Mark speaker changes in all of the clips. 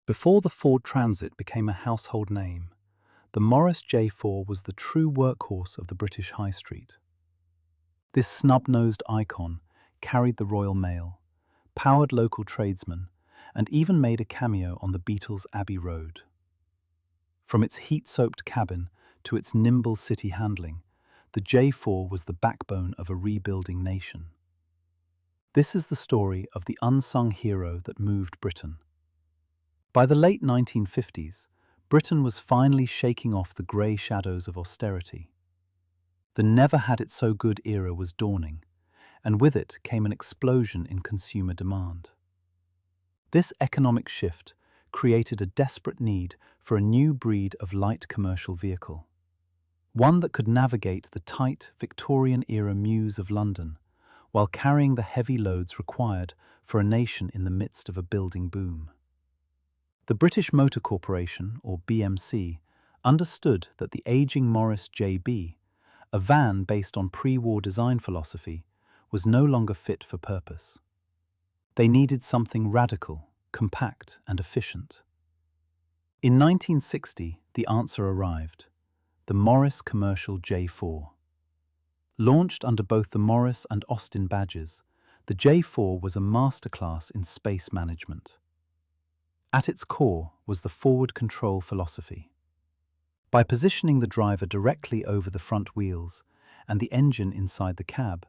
Speaker 1: Before the Ford Transit became a household name, the Morris J4 was the true workhorse of the British High Street. This snub-nosed icon carried the Royal Mail, powered local tradesmen, and even made a cameo on the Beatles' Abbey Road. From its heat-soaked cabin to its nimble city handling, the J4 was the backbone of a rebuilding nation. This is the story of the unsung hero that moved Britain. By the late 1950s, Britain was finally shaking off the grey shadows of austerity. The never-had-it-so-good era was dawning, and with it came an explosion in consumer demand. This economic shift created a desperate need for a new breed of light commercial vehicle, one that could navigate the tight Victorian-era mews of London while carrying the heavy loads required for a nation in the midst of a building boom. The British Motor Corporation, or BMC, understood that the aging Morris JB, a van based on pre-war design philosophy, was no longer fit for purpose. They needed something radical, compact, and efficient. In 1960, the answer arrived: the Morris Commercial J4. Launched under both the Morris and Austin badges, the J4 was a masterclass in space management. At its core was the forward control philosophy. By positioning the driver directly over the front wheels and the engine inside the cab,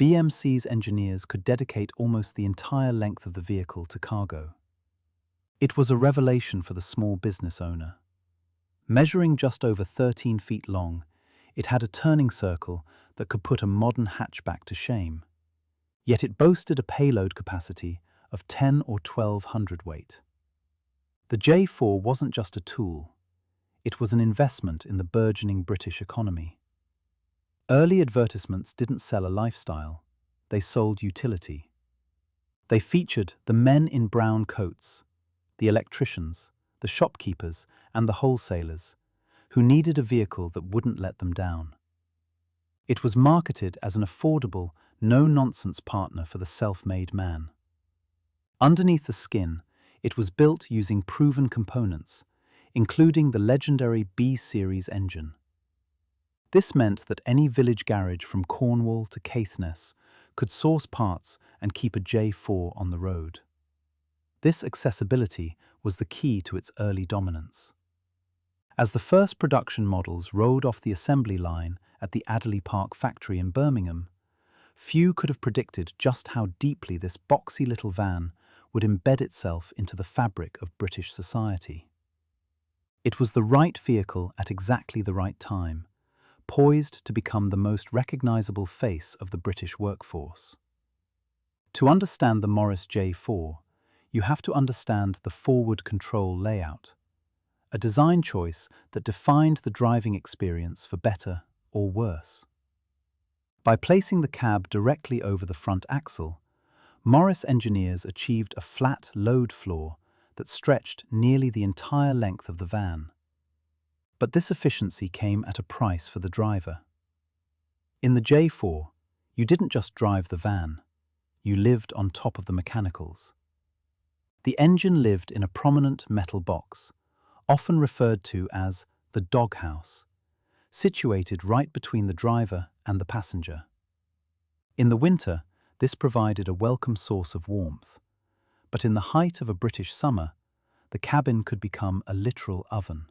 Speaker 1: BMC's engineers could dedicate almost the entire length of the vehicle to cargo. It was a revelation for the small business owner. Measuring just over 13 feet long, it had a turning circle that could put a modern hatchback to shame. Yet it boasted a payload capacity of 10 or 12 hundredweight. The J4 wasn't just a tool, it was an investment in the burgeoning British economy. Early advertisements didn't sell a lifestyle, they sold utility. They featured the men in brown coats, the electricians, the shopkeepers, and the wholesalers, who needed a vehicle that wouldn't let them down. It was marketed as an affordable, no-nonsense partner for the self-made man. Underneath the skin, it was built using proven components, including the legendary B-Series engine. This meant that any village garage from Cornwall to Caithness could source parts and keep a J4 on the road. This accessibility was the key to its early dominance. As the first production models rolled off the assembly line at the Adderley Park factory in Birmingham, few could have predicted just how deeply this boxy little van would embed itself into the fabric of British society. It was the right vehicle at exactly the right time, poised to become the most recognizable face of the British workforce. To understand the Morris J4, you have to understand the forward control layout, a design choice that defined the driving experience for better or worse. By placing the cab directly over the front axle, Morris engineers achieved a flat load floor that stretched nearly the entire length of the van. But this efficiency came at a price for the driver. In the J4, you didn't just drive the van, you lived on top of the mechanicals. The engine lived in a prominent metal box, often referred to as the doghouse, situated right between the driver and the passenger. In the winter, this provided a welcome source of warmth, but in the height of a British summer, the cabin could become a literal oven.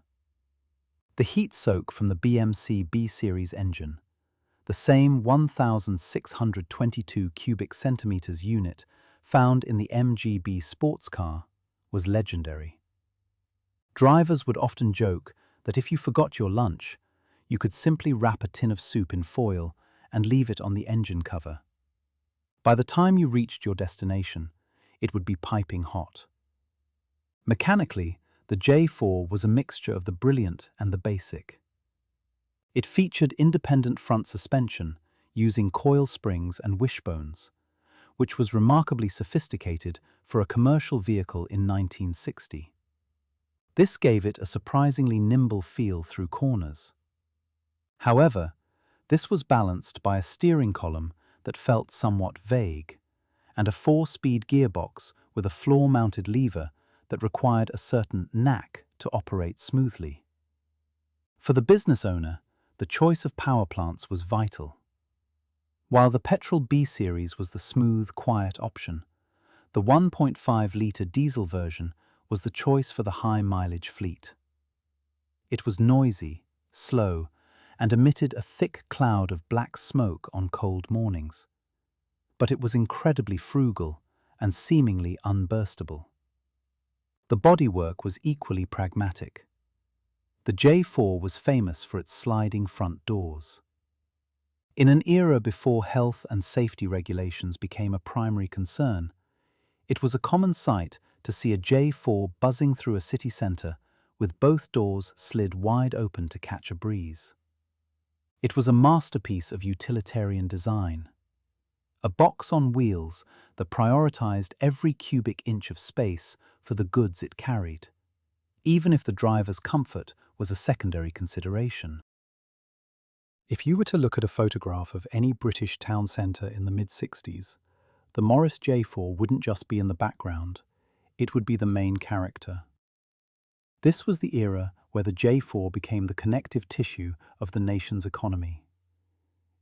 Speaker 1: The heat soak from the BMC B-Series engine, the same 1,622 cubic centimeters unit found in the MGB sports car, was legendary. Drivers would often joke that if you forgot your lunch, you could simply wrap a tin of soup in foil and leave it on the engine cover. By the time you reached your destination, it would be piping hot. Mechanically, the J4 was a mixture of the brilliant and the basic. It featured independent front suspension using coil springs and wishbones, which was remarkably sophisticated for a commercial vehicle in 1960. This gave it a surprisingly nimble feel through corners. However, this was balanced by a steering column that felt somewhat vague, and a 4-speed gearbox with a floor-mounted lever that required a certain knack to operate smoothly. For the business owner, the choice of power plants was vital. While the petrol B series was the smooth, quiet option, the 1.5-litre diesel version was the choice for the high-mileage fleet. It was noisy, slow, and emitted a thick cloud of black smoke on cold mornings. But it was incredibly frugal and seemingly unburstable. The bodywork was equally pragmatic. The J4 was famous for its sliding front doors. In an era before health and safety regulations became a primary concern, it was a common sight to see a J4 buzzing through a city centre with both doors slid wide open to catch a breeze. It was a masterpiece of utilitarian design. A box on wheels that prioritized every cubic inch of space for the goods it carried, even if the driver's comfort was a secondary consideration. If you were to look at a photograph of any British town centre in the mid-60s, the Morris J4 wouldn't just be in the background, it would be the main character. This was the era where the J4 became the connective tissue of the nation's economy.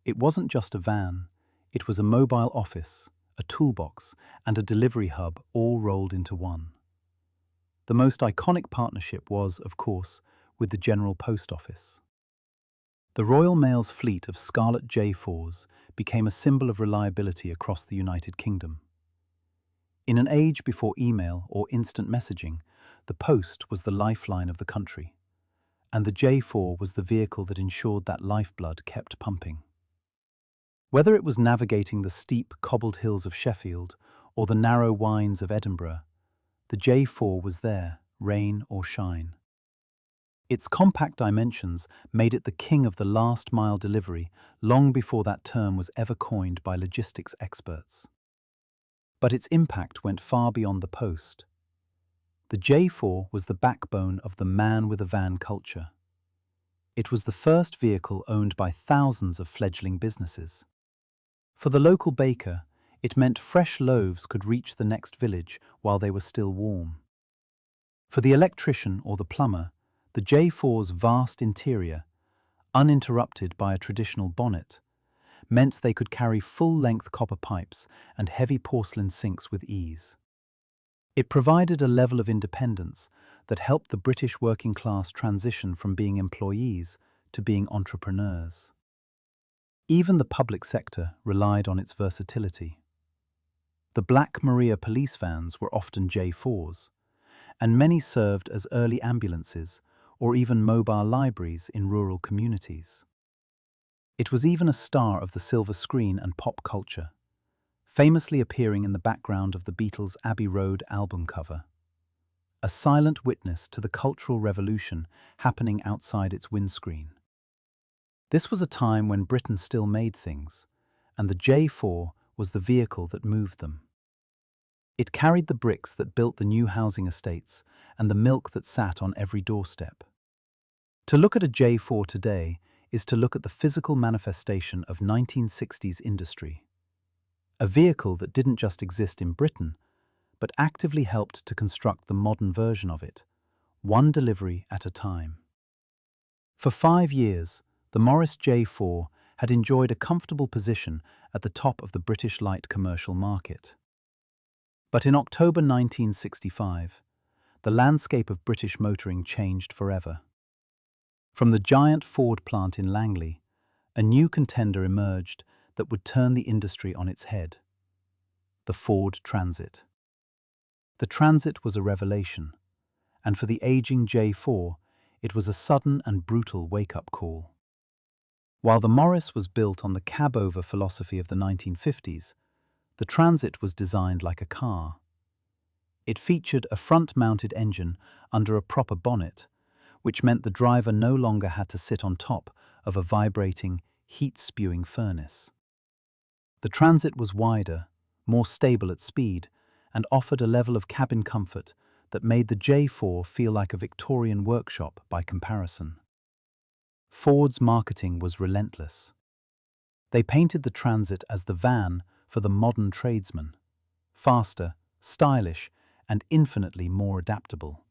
Speaker 1: It wasn't just a van, it was a mobile office, a toolbox, and a delivery hub all rolled into one. The most iconic partnership was, of course, with the General Post Office. The Royal Mail's fleet of Scarlet J4s became a symbol of reliability across the United Kingdom. In an age before email or instant messaging, the post was the lifeline of the country, and the J4 was the vehicle that ensured that lifeblood kept pumping. Whether it was navigating the steep, cobbled hills of Sheffield or the narrow wynds of Edinburgh, the J4 was there, rain or shine. Its compact dimensions made it the king of the last-mile delivery long before that term was ever coined by logistics experts. But its impact went far beyond the post. The J4 was the backbone of the man-with-a-van culture. It was the first vehicle owned by thousands of fledgling businesses. For the local baker, it meant fresh loaves could reach the next village while they were still warm. For the electrician or the plumber, the J4's vast interior, uninterrupted by a traditional bonnet, meant they could carry full-length copper pipes and heavy porcelain sinks with ease. It provided a level of independence that helped the British working class transition from being employees to being entrepreneurs. Even the public sector relied on its versatility. The Black Maria police vans were often J4s, and many served as early ambulances or even mobile libraries in rural communities. It was even a star of the silver screen and pop culture, famously appearing in the background of the Beatles' Abbey Road album cover, a silent witness to the cultural revolution happening outside its windscreen. This was a time when Britain still made things, and the J4 was the vehicle that moved them. It carried the bricks that built the new housing estates and the milk that sat on every doorstep. To look at a J4 today is to look at the physical manifestation of 1960s industry. A vehicle that didn't just exist in Britain, but actively helped to construct the modern version of it, one delivery at a time. For 5 years, the Morris J4 had enjoyed a comfortable position at the top of the British light commercial market. But in October 1965, the landscape of British motoring changed forever. From the giant Ford plant in Langley, a new contender emerged that would turn the industry on its head: the Ford Transit. The Transit was a revelation, and for the aging J4, it was a sudden and brutal wake-up call. While the Morris was built on the cab-over philosophy of the 1950s, the Transit was designed like a car. It featured a front-mounted engine under a proper bonnet, which meant the driver no longer had to sit on top of a vibrating, heat-spewing furnace. The Transit was wider, more stable at speed, and offered a level of cabin comfort that made the J4 feel like a Victorian workshop by comparison. Ford's marketing was relentless. They painted the Transit as the van for the modern tradesman: faster, stylish, and infinitely more adaptable.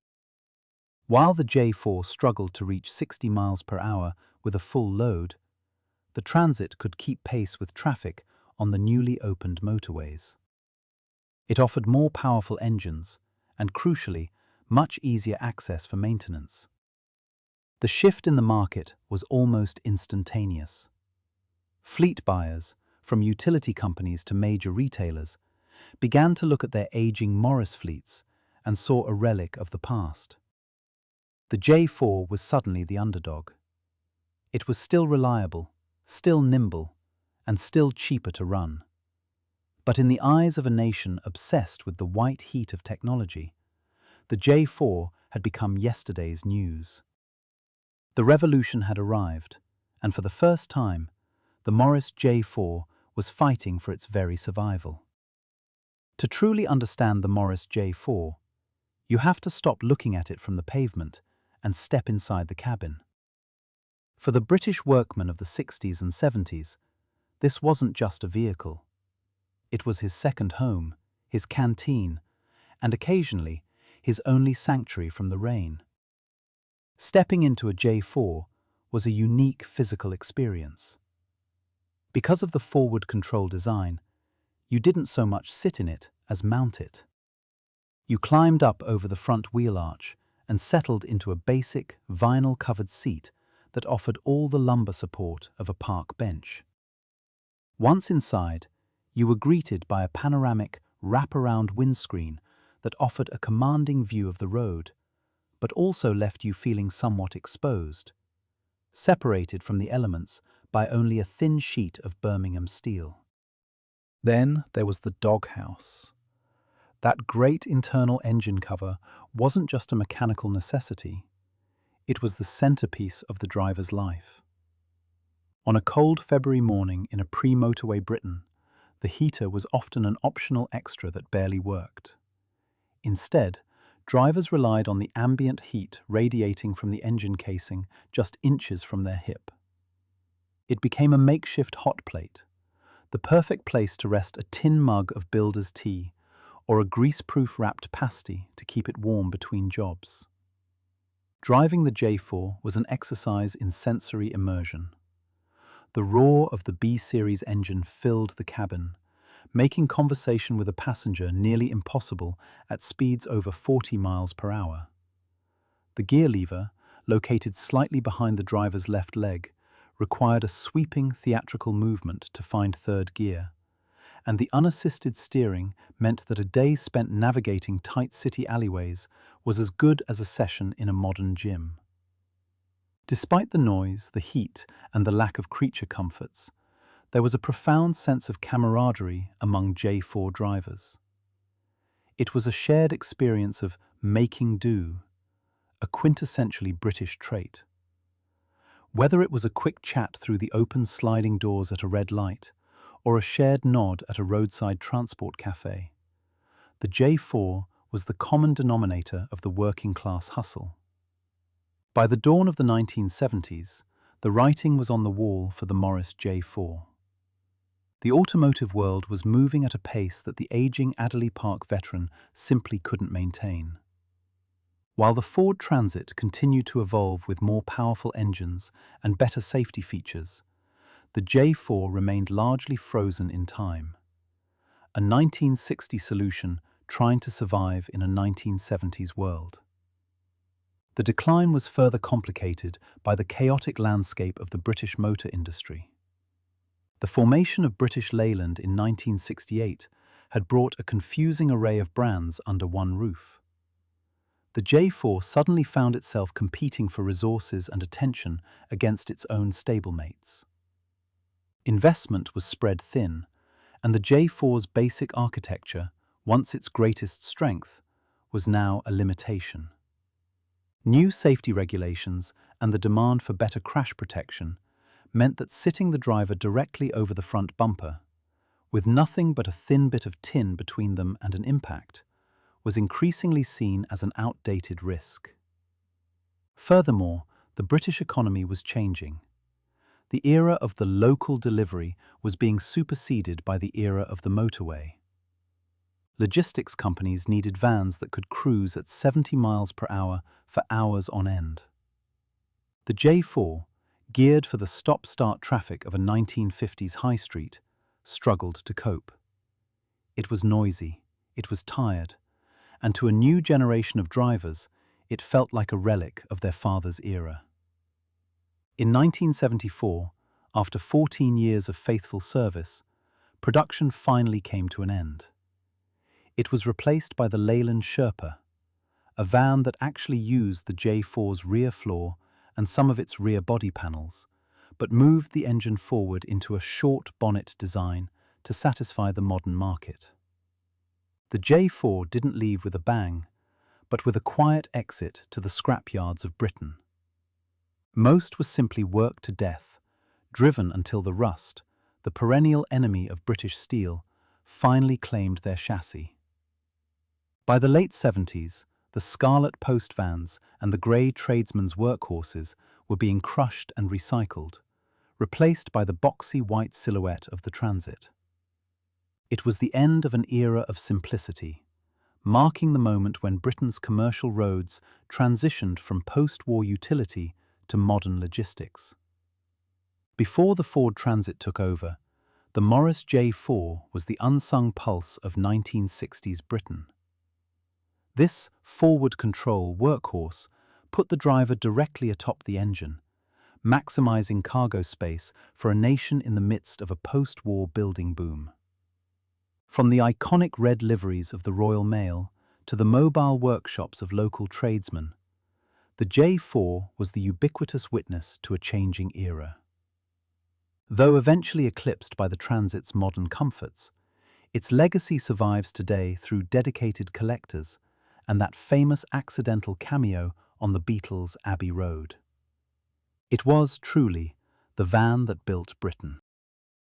Speaker 1: While the J4 struggled to reach 60 miles per hour with a full load, the Transit could keep pace with traffic on the newly opened motorways. It offered more powerful engines and, crucially, much easier access for maintenance. The shift in the market was almost instantaneous. Fleet buyers, from utility companies to major retailers, began to look at their aging Morris fleets and saw a relic of the past. The J4 was suddenly the underdog. It was still reliable, still nimble, and still cheaper to run. But in the eyes of a nation obsessed with the white heat of technology, the J4 had become yesterday's news. The revolution had arrived, and for the first time, the Morris J4 was fighting for its very survival. To truly understand the Morris J4, you have to stop looking at it from the pavement and step inside the cabin. For the British workman of the 60s and 70s, this wasn't just a vehicle. It was his second home, his canteen, and occasionally his only sanctuary from the rain. Stepping into a J4 was a unique physical experience. Because of the forward control design, you didn't so much sit in it as mount it. You climbed up over the front wheel arch and settled into a basic, vinyl-covered seat that offered all the lumbar support of a park bench. Once inside, you were greeted by a panoramic, wrap-around windscreen that offered a commanding view of the road, but also left you feeling somewhat exposed, separated from the elements by only a thin sheet of Birmingham steel. Then there was the doghouse. That great internal engine cover wasn't just a mechanical necessity, it was the centerpiece of the driver's life. On a cold February morning in a pre-motorway Britain, the heater was often an optional extra that barely worked. Instead, drivers relied on the ambient heat radiating from the engine casing just inches from their hip. It became a makeshift hot plate, the perfect place to rest a tin mug of builder's tea or a greaseproof wrapped pasty to keep it warm between jobs. Driving the J4 was an exercise in sensory immersion. The roar of the B-series engine filled the cabin, making conversation with a passenger nearly impossible at speeds over 40 miles per hour. The gear lever, located slightly behind the driver's left leg, required a sweeping theatrical movement to find third gear, and the unassisted steering meant that a day spent navigating tight city alleyways was as good as a session in a modern gym. Despite the noise, the heat, and the lack of creature comforts, there was a profound sense of camaraderie among J4 drivers. It was a shared experience of making do, a quintessentially British trait. Whether it was a quick chat through the open sliding doors at a red light, or a shared nod at a roadside transport cafe, the J4 was the common denominator of the working-class hustle. By the dawn of the 1970s, the writing was on the wall for the Morris J4. The automotive world was moving at a pace that the aging Adderley Park veteran simply couldn't maintain. While the Ford Transit continued to evolve with more powerful engines and better safety features, the J4 remained largely frozen in time. A 1960 solution trying to survive in a 1970s world. The decline was further complicated by the chaotic landscape of the British motor industry. The formation of British Leyland in 1968 had brought a confusing array of brands under one roof. The J4 suddenly found itself competing for resources and attention against its own stablemates. Investment was spread thin, and the J4's basic architecture, once its greatest strength, was now a limitation. New safety regulations and the demand for better crash protection meant that sitting the driver directly over the front bumper, with nothing but a thin bit of tin between them and an impact, was increasingly seen as an outdated risk. Furthermore, the British economy was changing. The era of the local delivery was being superseded by the era of the motorway. Logistics companies needed vans that could cruise at 70 miles per hour for hours on end. The J4, geared for the stop-start traffic of a 1950s high street, struggled to cope. It was noisy, it was tired, and to a new generation of drivers, it felt like a relic of their father's era. In 1974, after 14 years of faithful service, production finally came to an end. It was replaced by the Leyland Sherpa, a van that actually used the J4's rear floor and some of its rear body panels, but moved the engine forward into a short bonnet design to satisfy the modern market. The J4 didn't leave with a bang, but with a quiet exit to the scrapyards of Britain. Most was simply worked to death, driven until the rust, the perennial enemy of British steel, finally claimed their chassis. By the late 70s, the scarlet post vans and the grey tradesmen's workhorses were being crushed and recycled, replaced by the boxy white silhouette of the Transit. It was the end of an era of simplicity, marking the moment when Britain's commercial roads transitioned from post-war utility to modern logistics. Before the Ford Transit took over, the Morris J4 was the unsung pulse of 1960s Britain. This forward-control workhorse put the driver directly atop the engine, maximizing cargo space for a nation in the midst of a post-war building boom. From the iconic red liveries of the Royal Mail to the mobile workshops of local tradesmen, the J4 was the ubiquitous witness to a changing era. Though eventually eclipsed by the Transit's modern comforts, its legacy survives today through dedicated collectors and that famous accidental cameo on the Beatles' Abbey Road. It was, truly, the van that built Britain.